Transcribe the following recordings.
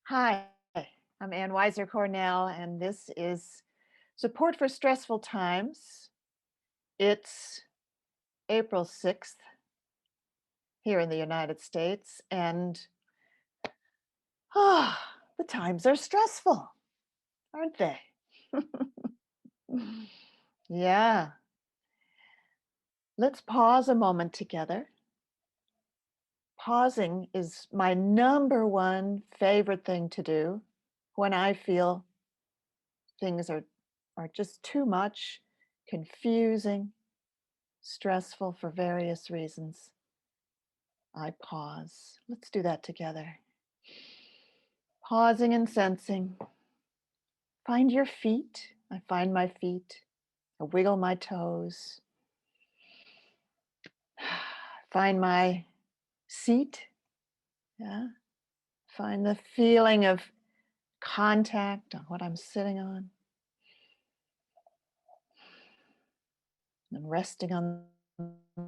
Hi, I'm Weiser Cornell, and this is Support for Stressful Times. It's April 6th here in the United States, and the times are stressful, aren't they? Yeah, let's pause a moment together. Pausing is my number one favorite thing to do when I feel things are just too much, confusing, stressful for various reasons. I pause. Let's do that together. Pausing and sensing. Find your feet. I find my feet. I wiggle my toes. Find my seat. Yeah. Find the feeling of contact on what I'm sitting on. And resting on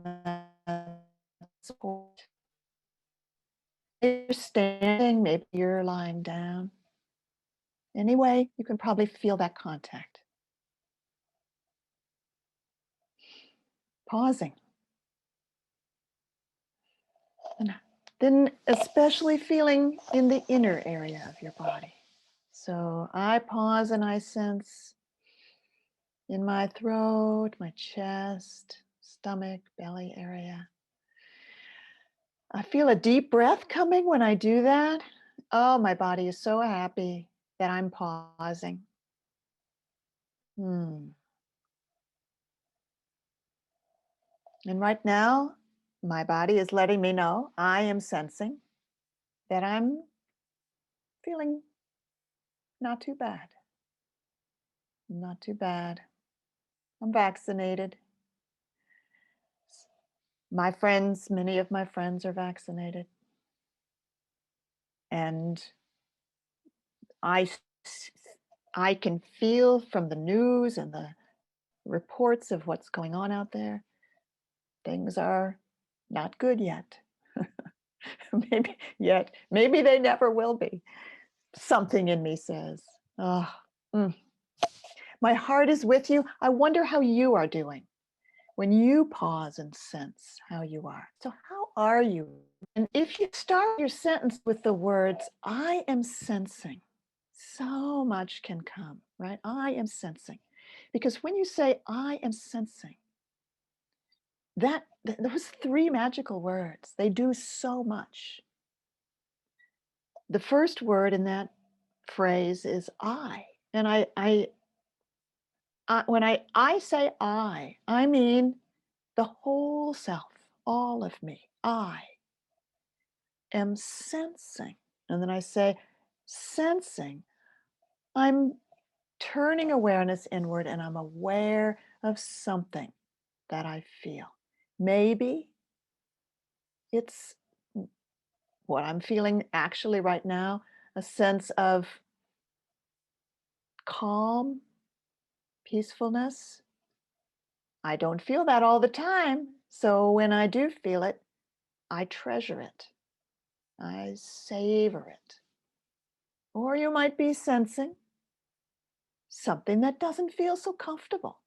that support. You're standing, maybe you're lying down. Anyway, you can probably feel that contact. Pausing. And then especially feeling in the inner area of your body. So I pause and I sense in my throat, my chest, stomach, belly area. I feel a deep breath coming when I do that. Oh, my body is so happy that I'm pausing. Hmm. And right now, my body is letting me know I am sensing that I'm feeling not too bad. Not too bad. I'm vaccinated. My friends, many of my friends are vaccinated. And I, I can feel from the news and the reports of what's going on out there, things are not good yet. Maybe yet, maybe they never will be. Something in me says, oh, my heart is with you. I wonder how you are doing when you pause and sense how you are. So, how are you? And if you start your sentence with the words, I am sensing, so much can come, right? I am sensing. Because when you say, I am sensing, those three magical words, they do so much. The first word in that phrase is I. And when I say I mean the whole self, all of me. I am sensing. And then I say, sensing, I'm turning awareness inward and I'm aware of something that I feel. Maybe it's what I'm feeling actually right now, a sense of calm, peacefulness. I don't feel that all the time. So when I do feel it, I treasure it. I savor it. Or you might be sensing something that doesn't feel so comfortable.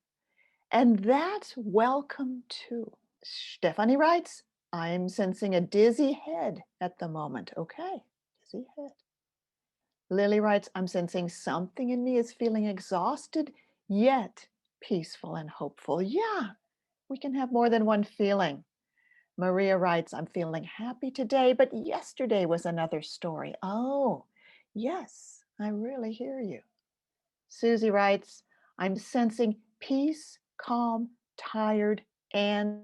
And that's welcome too. Stephanie writes, I'm sensing a dizzy head at the moment. Okay, dizzy head. Lily writes, I'm sensing something in me is feeling exhausted, yet peaceful and hopeful. Yeah, we can have more than one feeling. Maria writes, I'm feeling happy today, but yesterday was another story. Oh, yes, I really hear you. Susie writes, I'm sensing peace, calm, tired, and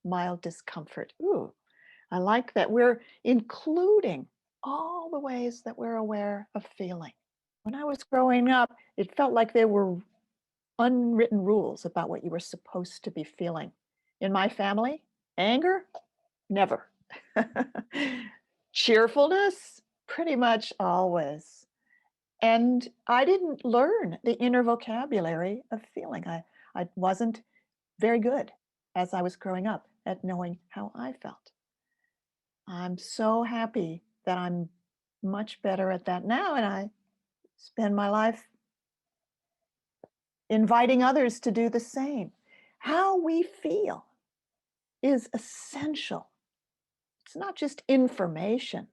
mild discomfort. Ooh, I like that we're including all the ways that we're aware of feeling. When I was growing up, it felt like there were unwritten rules about what you were supposed to be feeling. In my family, anger, never. Cheerfulness, pretty much always. And I didn't learn the inner vocabulary of feeling. I wasn't very good as I was growing up at knowing how I felt. I'm so happy that I'm much better at that now, and I spend my life inviting others to do the same. How we feel is essential. It's not just information.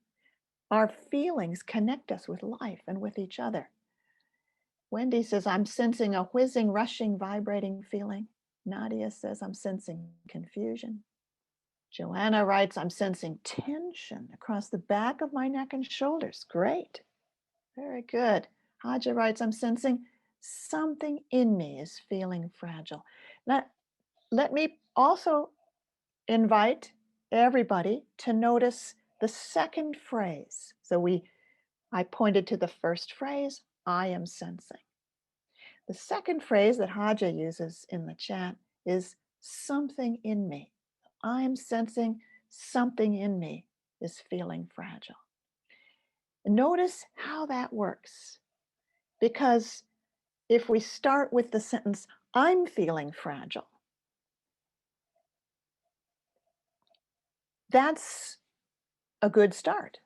Our feelings connect us with life and with each other. Wendy says, I'm sensing a whizzing, rushing, vibrating feeling. Nadia says, I'm sensing confusion. Joanna writes, I'm sensing tension across the back of my neck and shoulders. Great. Very good. Haja writes, I'm sensing something in me is feeling fragile. Let me also invite everybody to notice the second phrase. I pointed to the first phrase, I am sensing. The second phrase that Haja uses in the chat is something in me. I'm sensing something in me is feeling fragile. Notice how that works. Because if we start with the sentence, I'm feeling fragile, that's a good start.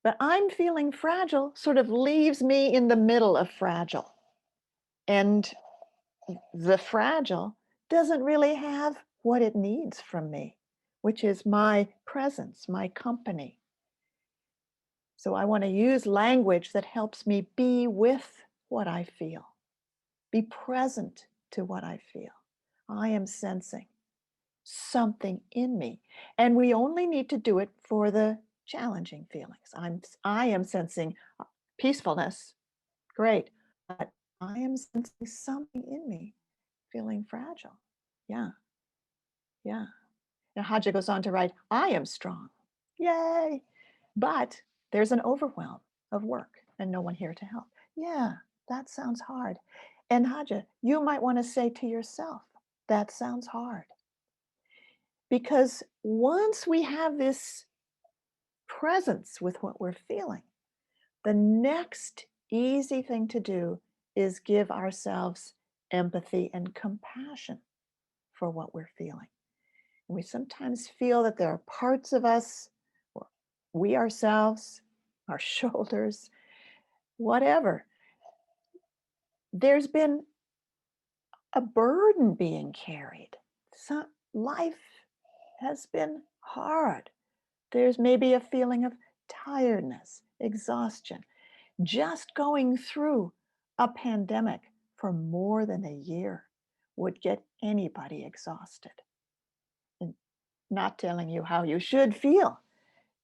But I'm feeling fragile sort of leaves me in the middle of fragile. And the fragile doesn't really have what it needs from me, which is my presence, my company. So I want to use language that helps me be with what I feel, be present to what I feel. I am sensing something in me. And we only need to do it for the challenging feelings. I am sensing peacefulness. Great. But I am sensing something in me feeling fragile. Yeah. Yeah. Now Haja goes on to write, I am strong. Yay. But there's an overwhelm of work and no one here to help. Yeah, that sounds hard. And Haja, you might want to say to yourself, that sounds hard. Because once we have this presence with what we're feeling, the next easy thing to do is give ourselves empathy and compassion for what we're feeling. And we sometimes feel that there are parts of us, or we ourselves, our shoulders, whatever. There's been a burden being carried. Life has been hard. There's maybe a feeling of tiredness, exhaustion, just going through a pandemic for more than a year would get anybody exhausted. And not telling you how you should feel,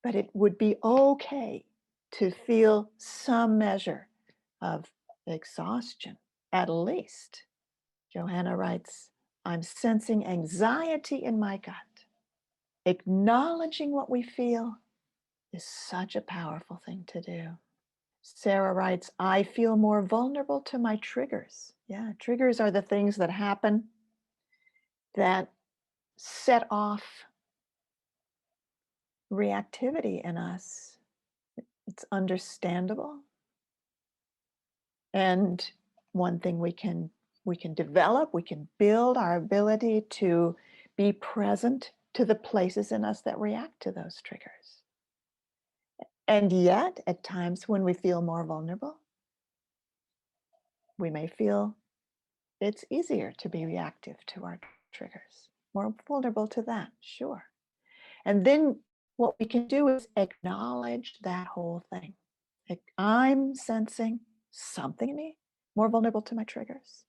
but it would be okay to feel some measure of exhaustion, at least. Johanna writes, I'm sensing anxiety in my gut. Acknowledging what we feel is such a powerful thing to do. Sarah writes, I feel more vulnerable to my triggers. Yeah, triggers are the things that happen that set off reactivity in us. It's understandable. And one thing we can develop, we can build our ability to be present to the places in us that react to those triggers. And yet, at times when we feel more vulnerable, we may feel it's easier to be reactive to our triggers, more vulnerable to that, sure. And then what we can do is acknowledge that whole thing. Like, I'm sensing something in me more vulnerable to my triggers.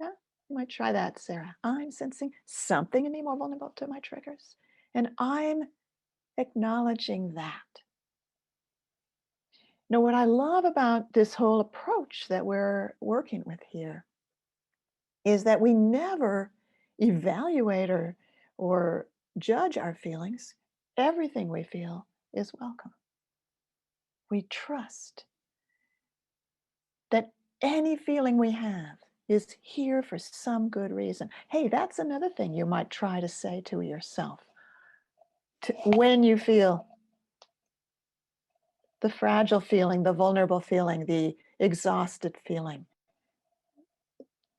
Yeah, you might try that, Sarah. I'm sensing something in me more vulnerable to my triggers. And I'm acknowledging that. Now, what I love about this whole approach that we're working with here is that we never evaluate or judge our feelings. Everything we feel is welcome. We trust that any feeling we have is here for some good reason. Hey, that's another thing you might try to say to yourself when you feel the fragile feeling, the vulnerable feeling, the exhausted feeling,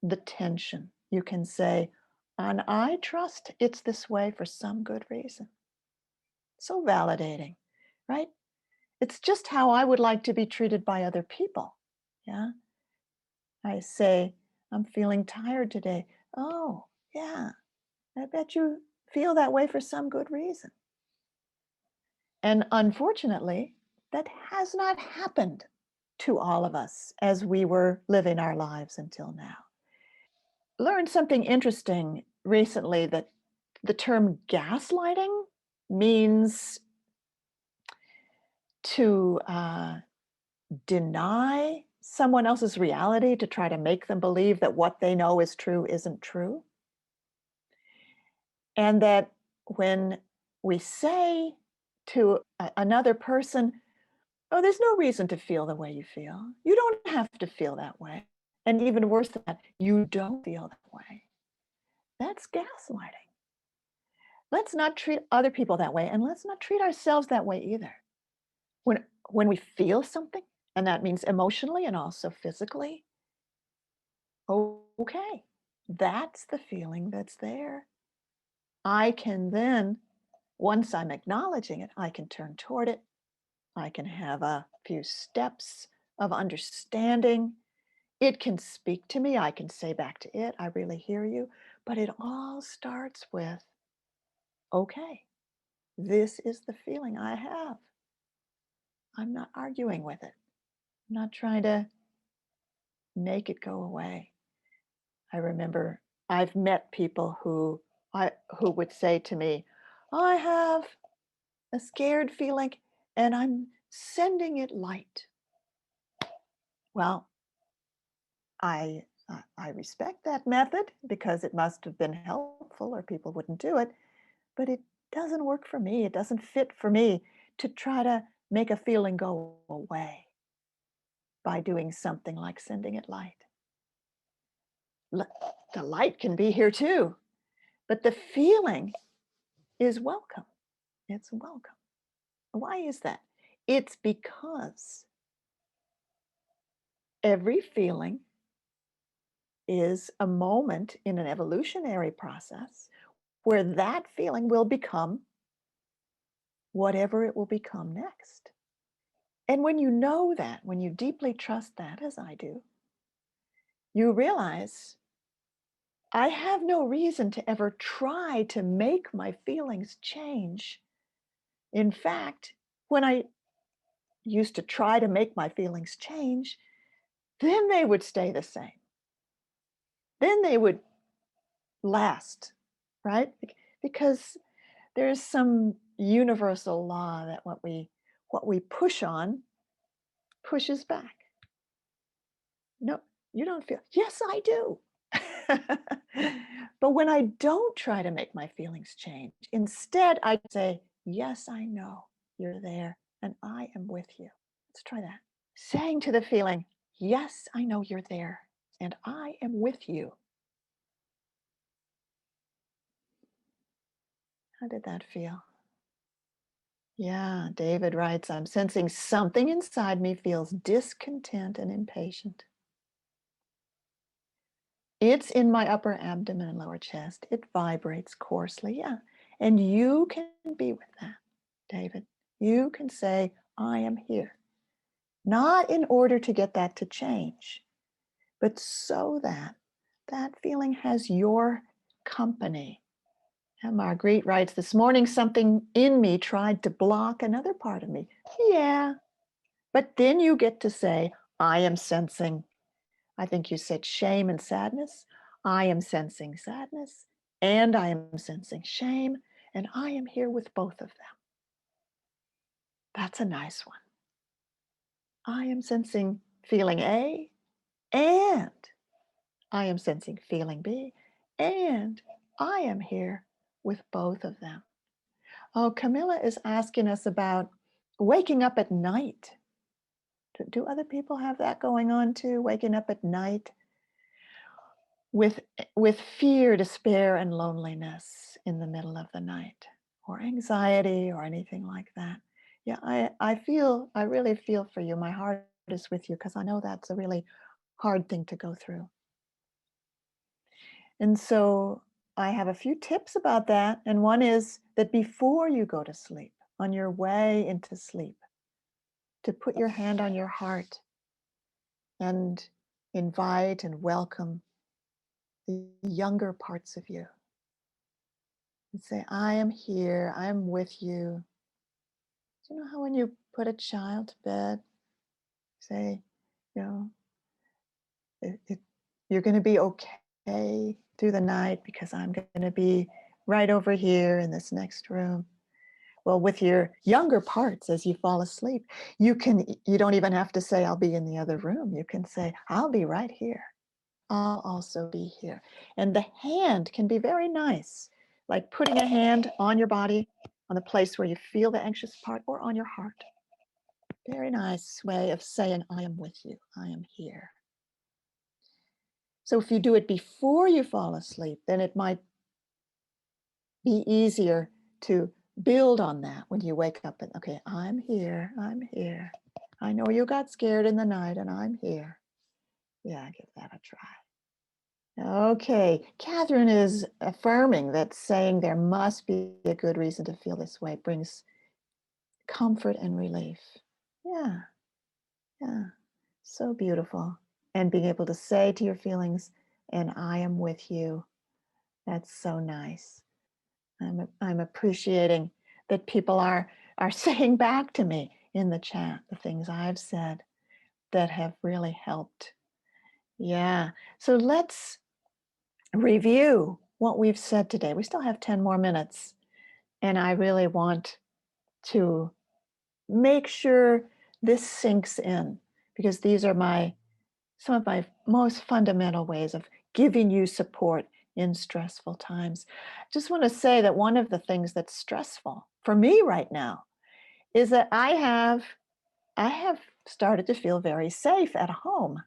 the tension. You can say, and I trust it's this way for some good reason. So validating, right? It's just how I would like to be treated by other people. Yeah. I say, I'm feeling tired today. Oh, yeah. I bet you feel that way for some good reason. And unfortunately, that has not happened to all of us as we were living our lives until now. Learned something interesting recently that the term gaslighting means to deny someone else's reality to try to make them believe that what they know is true isn't true. And that when we say to another person, oh, there's no reason to feel the way you feel. You don't have to feel that way. And even worse than that, you don't feel that way. That's gaslighting. Let's not treat other people that way, and let's not treat ourselves that way either. When we feel something, and that means emotionally and also physically, okay, that's the feeling that's there. I can then, once I'm acknowledging it, I can turn toward it. I can have a few steps of understanding. It can speak to me. I can say back to it, I really hear you. But it all starts with, okay, this is the feeling I have. I'm not arguing with it. I'm not trying to make it go away. I remember I've met people who would say to me, I have a scared feeling and I'm sending it light. Well, I respect that method because it must have been helpful or people wouldn't do it, but it doesn't work for me. It doesn't fit for me to try to make a feeling go away by doing something like sending it light. The light can be here too, but the feeling is welcome. It's welcome. Why is that? It's because every feeling is a moment in an evolutionary process where that feeling will become whatever it will become next. And when you know that, when you deeply trust that, as I do, you realize I have no reason to ever try to make my feelings change. In fact, when I used to try to make my feelings change, then they would stay the same. Then they would last, right? Because there's some universal law that what we push on pushes back. No, you don't feel. Yes, I do. But when I don't try to make my feelings change, instead I say, yes, I know you're there and I am with you. Let's try that. Saying to the feeling, yes, I know you're there and I am with you. How did that feel? Yeah, David writes, I'm sensing something inside me feels discontent and impatient. It's in my upper abdomen and lower chest. It vibrates coarsely. Yeah. And you can be with that, David. You can say, I am here. Not in order to get that to change, but so that that feeling has your company. And Marguerite writes, this morning something in me tried to block another part of me. Yeah. But then you get to say, I am sensing, I think you said shame and sadness. I am sensing sadness and I am sensing shame, and I am here with both of them. That's a nice one. I am sensing feeling A and I am sensing feeling B and I am here with both of them. Oh, Camilla is asking us about waking up at night. Do other people have that going on too? Waking up at night with fear, despair, and loneliness in the middle of the night, or anxiety, or anything like that. Yeah, I really feel for you. My heart is with you because I know that's a really hard thing to go through. And so I have a few tips about that. And one is that before you go to sleep, on your way into sleep, to put your hand on your heart and invite and welcome the younger parts of you and say, I am here, I'm with you. Do you know how when you put a child to bed, say, you know, it, you're going to be okay through the night because I'm going to be right over here in this next room. Well, with your younger parts, as you fall asleep, you don't even have to say, I'll be in the other room. You can say, I'll be right here. I'll also be here. And the hand can be very nice, like putting a hand on your body, on the place where you feel the anxious part, or on your heart. Very nice way of saying, I am with you. I am here. So if you do it before you fall asleep, then it might be easier to build on that when you wake up and, okay, I'm here. I'm here. I know you got scared in the night and I'm here. Yeah, give that a try. Okay, Catherine is affirming that saying there must be a good reason to feel this way brings comfort and relief. Yeah, yeah, so beautiful. And being able to say to your feelings, and I am with you, that's so nice. I'm appreciating that people are saying back to me in the chat the things I've said that have really helped. Yeah, so let's review what we've said today. We still have 10 more minutes, and I really want to make sure this sinks in because these are some of my most fundamental ways of giving you support in stressful times. I just want to say that one of the things that's stressful for me right now is that I have started to feel very safe at home.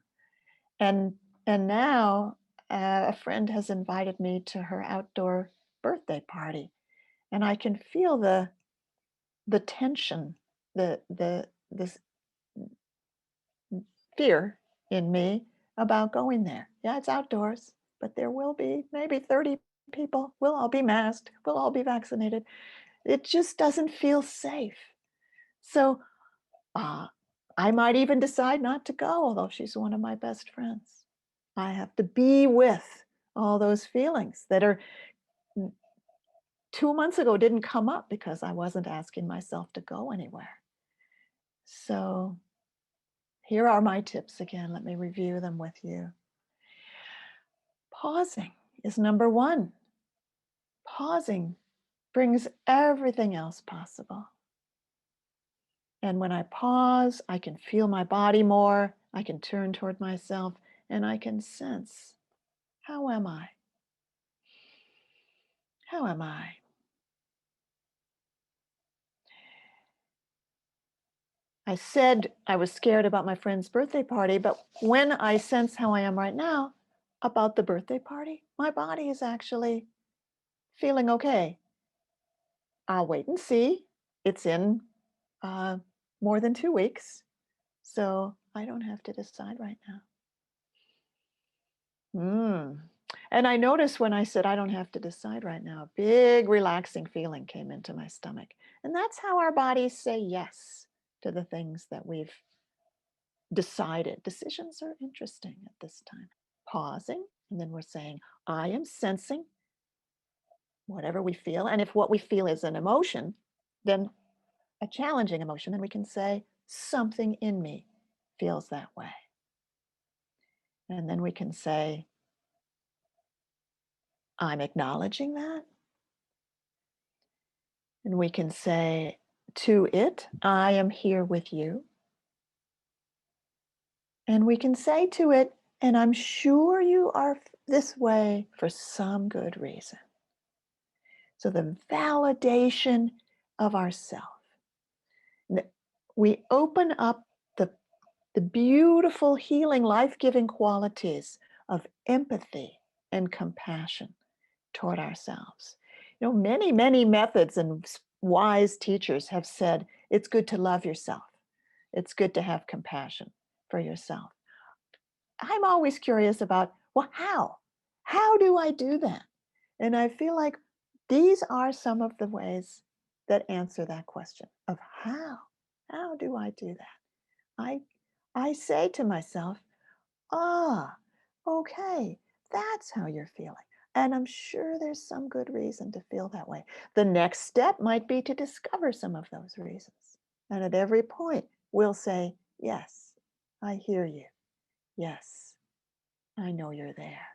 And now a friend has invited me to her outdoor birthday party, and I can feel the tension, the fear in me about going there. Yeah, it's outdoors, but there will be maybe 30 people. We'll all be masked. We'll all be vaccinated. It just doesn't feel safe. So uh, I might even decide not to go, although she's one of my best friends. I have to be with all those feelings that are 2 months ago didn't come up because I wasn't asking myself to go anywhere. So here are my tips again. Let me review them with you. Pausing is number one. Pausing brings everything else possible. And when I pause, I can feel my body more. I can turn toward myself and I can sense, how am I? How am I? I said I was scared about my friend's birthday party, but when I sense how I am right now about the birthday party, my body is actually feeling okay. I'll wait and see. It's in uh, more than 2 weeks, so I don't have to decide right now. And I noticed when I said I don't have to decide right now, a big relaxing feeling came into my stomach. And that's how our bodies say yes to the things that we've decided. Decisions are interesting at this time. Pausing, and then we're saying, I am sensing whatever we feel. And if what we feel is an emotion, then a challenging emotion, then we can say, something in me feels that way. And then we can say, I'm acknowledging that. And we can say to it, I am here with you. And we can say to it, and I'm sure you are this way for some good reason. So the validation of ourself. We open up the beautiful, healing, life-giving qualities of empathy and compassion toward ourselves. You know, many methods and wise teachers have said it's good to love yourself. It's good to have compassion for yourself. I'm always curious about, well, how? How do I do that? And I feel like these are some of the ways that answer that question of how. How do I do that? I I say to myself, "Ah, okay, that's how you're feeling." And I'm sure there's some good reason to feel that way. The next step might be to discover some of those reasons. And at every point, we'll say, "Yes, I hear you. Yes, I know you're there."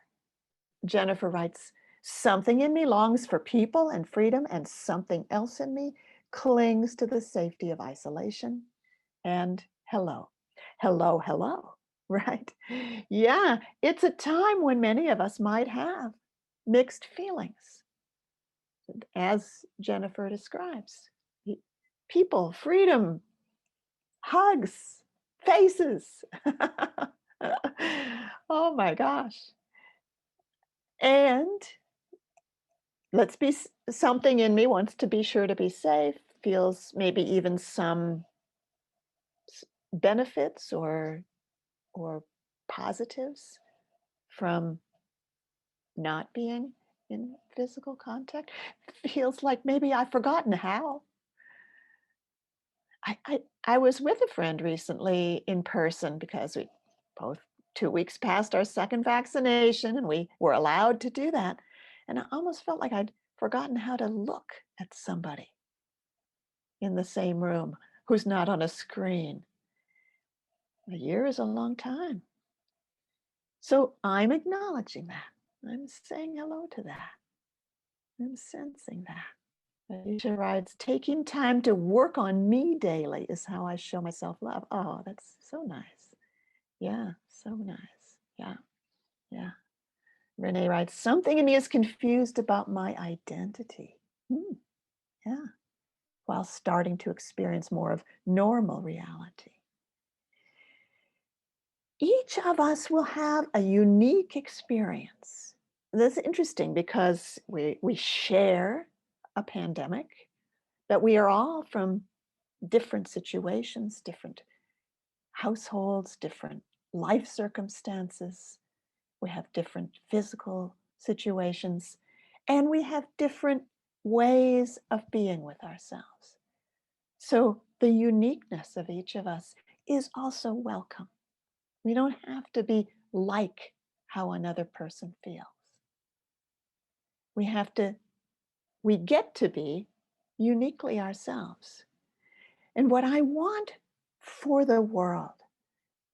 Jennifer writes, "Something in me longs for people and freedom, and something else in me clings to the safety of isolation and hello. Hello, hello." Right? Yeah, it's a time when many of us might have mixed feelings, as Jennifer describes. Y- People, freedom, hugs, faces. Oh my gosh. And something in me wants to be sure to be safe, feels maybe even some benefits or positives from not being in physical contact. Feels like maybe I've forgotten how. I was with a friend recently in person because we both 2 weeks past our second vaccination and we were allowed to do that. And I almost felt like I'd forgotten how to look at somebody in the same room who's not on a screen. A year is a long time. So I'm acknowledging that. I'm saying hello to that. I'm sensing that. Alicia writes, taking time to work on me daily is how I show myself love. Oh, that's so nice. Yeah, so nice. Yeah, yeah. Renee writes, something in me is confused about my identity. Hmm, yeah, while starting to experience more of normal reality. Each of us will have a unique experience. That's interesting because we share a pandemic, but we are all from different situations, different households, different life circumstances. We have different physical situations, and we have different ways of being with ourselves. So the uniqueness of each of us is also welcome. We don't have to be like how another person feels. We have to, we get to be uniquely ourselves. And what I want for the world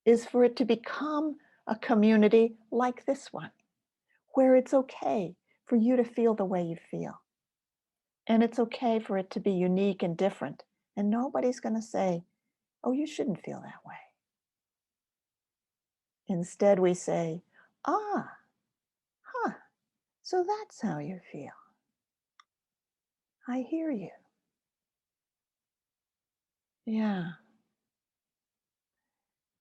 is for it to become a community like this one, where it's okay for you to feel the way you feel. And it's okay for it to be unique and different. And nobody's going to say, oh, you shouldn't feel that way. Instead, we say, ah, huh, so that's how you feel. I hear you. Yeah.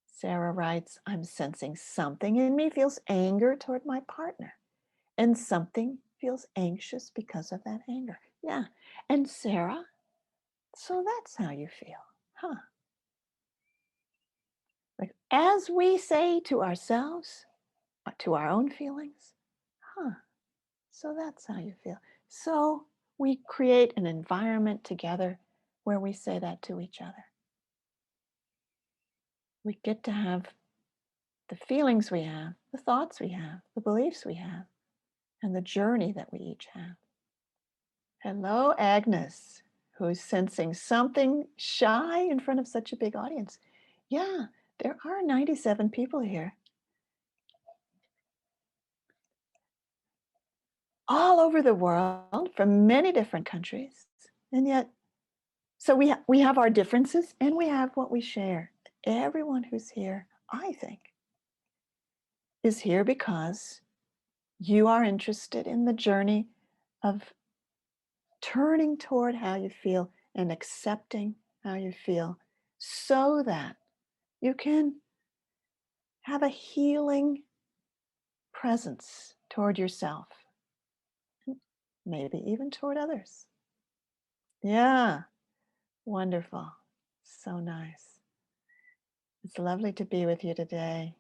Sarah writes, I'm sensing something in me feels anger toward my partner, and something feels anxious because of that anger. Yeah. And Sarah, so that's how you feel, huh? Like as we say to ourselves, to our own feelings, huh? So that's how you feel. So we create an environment together where we say that to each other. We get to have the feelings we have, the thoughts we have, the beliefs we have, and the journey that we each have. Hello, Agnes, who's sensing something shy in front of such a big audience. Yeah, there are 97 people here, all over the world, from many different countries. And yet, so we have our differences and we have what we share. Everyone who's here, I think, is here because you are interested in the journey of turning toward how you feel and accepting how you feel so that you can have a healing presence toward yourself, maybe even toward others. Yeah, wonderful. So nice. It's lovely to be with you today.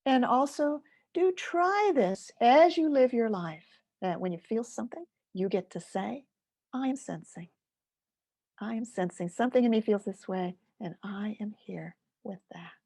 And also, do try this as you live your life. That when you feel something, you get to say, I am sensing. I am sensing something in me feels this way, and I am here with that.